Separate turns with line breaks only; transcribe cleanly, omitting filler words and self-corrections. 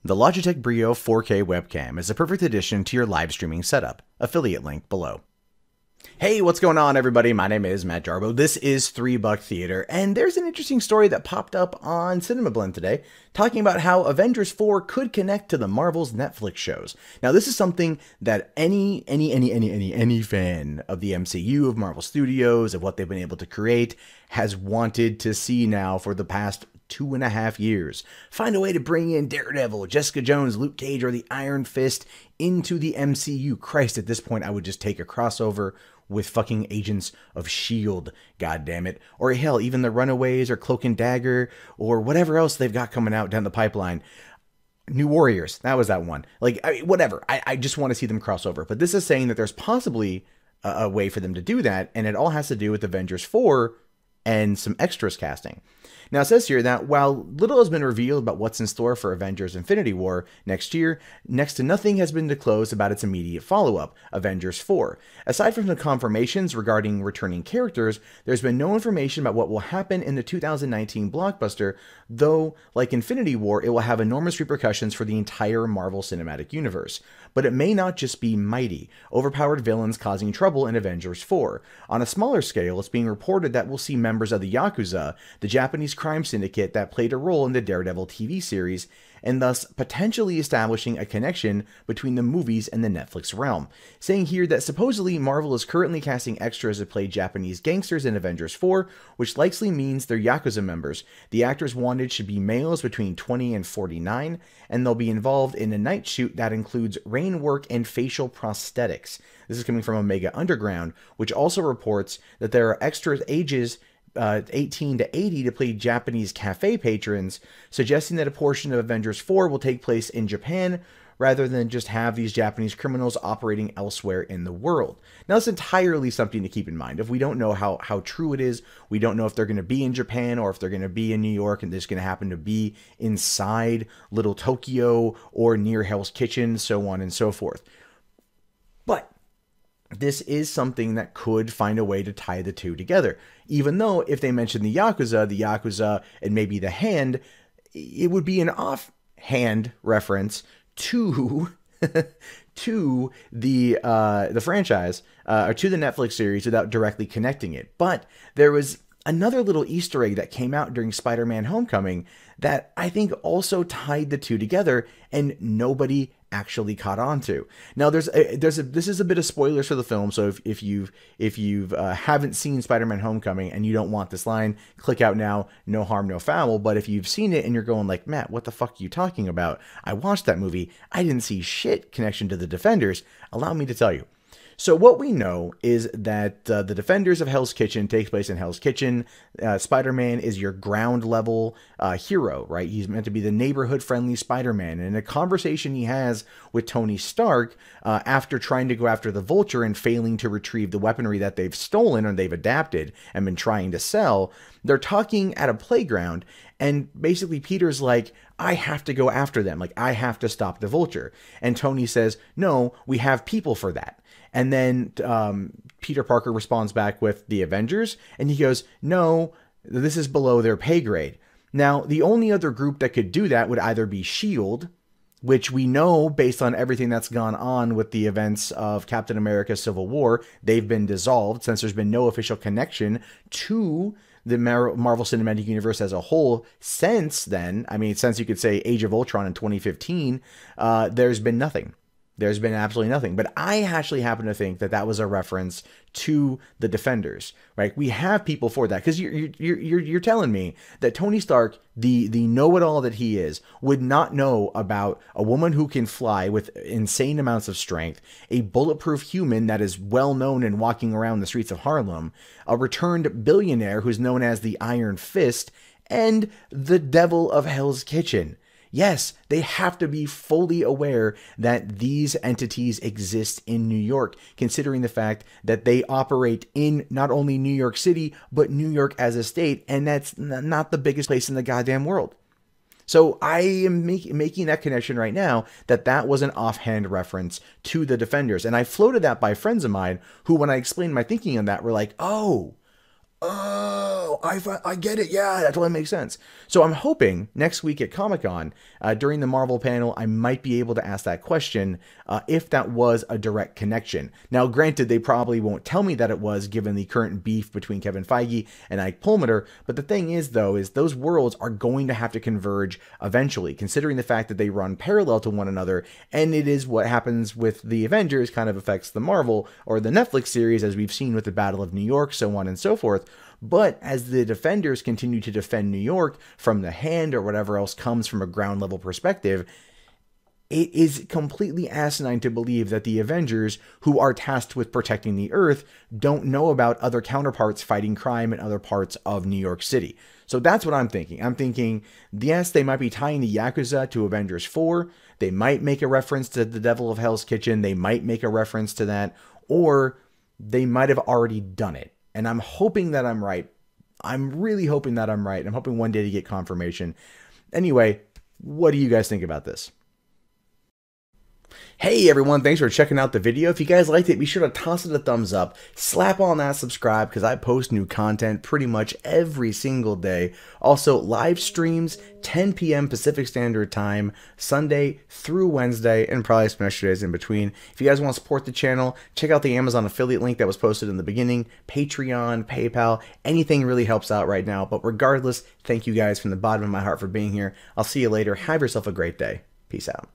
The Logitech Brio 4K webcam is a perfect addition to your live streaming setup. Affiliate link below. Hey, what's going on, everybody? My name is Matt Jarbo. This is $3 Theater, and there's an interesting story that popped up on Cinema Blend today, talking about how Avengers 4 could connect to the Marvel's Netflix shows. Now, this is something that any fan of the MCU, of Marvel Studios, of what they've been able to create, has wanted to see now for the past 2.5 years. Find a way to bring in Daredevil, Jessica Jones, Luke Cage, or the Iron Fist into the MCU. Christ, at this point, I would just take a crossover with fucking Agents of S.H.I.E.L.D., goddammit. Or hell, even the Runaways, or Cloak and Dagger, or whatever else they've got coming out down the pipeline. New Warriors, that was that one. Like, whatever, I just want to see them cross over. But this is saying that there's possibly a way for them to do that, and it all has to do with Avengers 4 and some extras casting. Now, it says here that while little has been revealed about what's in store for Avengers Infinity War next year, next to nothing has been disclosed about its immediate follow-up, Avengers 4. Aside from the confirmations regarding returning characters, there's been no information about what will happen in the 2019 blockbuster, though, like Infinity War, it will have enormous repercussions for the entire Marvel Cinematic Universe. But it may not just be mighty, overpowered villains causing trouble in Avengers 4. On a smaller scale, it's being reported that we'll see members of the Yakuza, the Japanese crime syndicate that played a role in the Daredevil TV series, and thus potentially establishing a connection between the movies and the Netflix realm. Saying here that supposedly Marvel is currently casting extras to play Japanese gangsters in Avengers 4, which likely means they're Yakuza members. The actors wanted should be males between 20 and 49, and they'll be involved in a night shoot that includes rain work and facial prosthetics. This is coming from Omega Underground, which also reports that there are extra ages 18 to 80 to play Japanese cafe patrons, suggesting that a portion of Avengers 4 will take place in Japan rather than just have these Japanese criminals operating elsewhere in the world. Now, it's entirely something to keep in mind. If we don't know how true it is, we don't know if they're going to be in Japan or if they're going to be in New York and they're just going to happen to be inside Little Tokyo or near Hell's Kitchen, so on and so forth. But this is something that could find a way to tie the two together. Even though if they mention the Yakuza, and maybe the Hand, it would be an offhand reference to to the franchise or to the Netflix series without directly connecting it. But there was another little Easter egg that came out during Spider-Man Homecoming that I think also tied the two together, and nobody actually caught on to. Now, this is a bit of spoilers for the film, so if you haven't seen Spider-Man Homecoming and you don't want this line, click out now. No harm, no foul. But if you've seen it and you're going like, Matt, what the fuck are you talking about? I watched that movie. I didn't see shit connection to the Defenders. Allow me to tell you. So what we know is that the Defenders of Hell's Kitchen takes place in Hell's Kitchen. Spider-Man is your ground level hero, right? He's meant to be the neighborhood-friendly Spider-Man. And in a conversation he has with Tony Stark after trying to go after the Vulture and failing to retrieve the weaponry that they've stolen or they've adapted and been trying to sell, they're talking at a playground, and basically Peter's like, I have to go after them. Like, I have to stop the Vulture. And Tony says, no, we have people for that. And then Peter Parker responds back with the Avengers, and he goes, no, this is below their pay grade. Now, the only other group that could do that would either be S.H.I.E.L.D., which we know based on everything that's gone on with the events of Captain America Civil War, they've been dissolved since there's been no official connection to the Marvel Cinematic Universe as a whole since then. I mean, since you could say Age of Ultron in 2015, there's been nothing. There's been absolutely nothing. But I actually happen to think that that was a reference to the Defenders, right? We have people for that, because you're telling me that Tony Stark, the know-it-all that he is, would not know about a woman who can fly with insane amounts of strength, a bulletproof human that is well known and walking around the streets of Harlem, a returned billionaire who's known as the Iron Fist, and the Devil of Hell's Kitchen. Yes, they have to be fully aware that these entities exist in New York, considering the fact that they operate in not only New York City, but New York as a state, and that's not the biggest place in the goddamn world. So I am making that connection right now, that was an offhand reference to the Defenders. And I floated that by friends of mine who, when I explained my thinking on that, were like, oh, Oh, I get it. Yeah, that totally makes sense. So I'm hoping next week at Comic-Con, during the Marvel panel, I might be able to ask that question if that was a direct connection. Now, granted, they probably won't tell me that it was, given the current beef between Kevin Feige and Ike Perlmutter. But the thing is, though, is those worlds are going to have to converge eventually, considering the fact that they run parallel to one another. And it is what happens with the Avengers kind of affects the Marvel or the Netflix series, as we've seen with the Battle of New York, so on and so forth. But as the Defenders continue to defend New York from the Hand or whatever else comes from a ground level perspective, it is completely asinine to believe that the Avengers, who are tasked with protecting the Earth, don't know about other counterparts fighting crime in other parts of New York City. So that's what I'm thinking. I'm thinking, yes, they might be tying the Yakuza to Avengers 4. They might make a reference to the Devil of Hell's Kitchen. They might make a reference to that. Or they might have already done it. And I'm hoping that I'm right. I'm really hoping that I'm right. I'm hoping one day to get confirmation. Anyway, what do you guys think about this? Hey everyone, thanks for checking out the video. If you guys liked it, be sure to toss it a thumbs up, slap on that subscribe because I post new content pretty much every single day. Also, live streams 10 p.m. Pacific Standard Time, Sunday through Wednesday, and probably some extra days in between. If you guys want to support the channel, check out the Amazon affiliate link that was posted in the beginning, Patreon, PayPal, anything really helps out right now. But regardless, thank you guys from the bottom of my heart for being here. I'll see you later. Have yourself a great day. Peace out.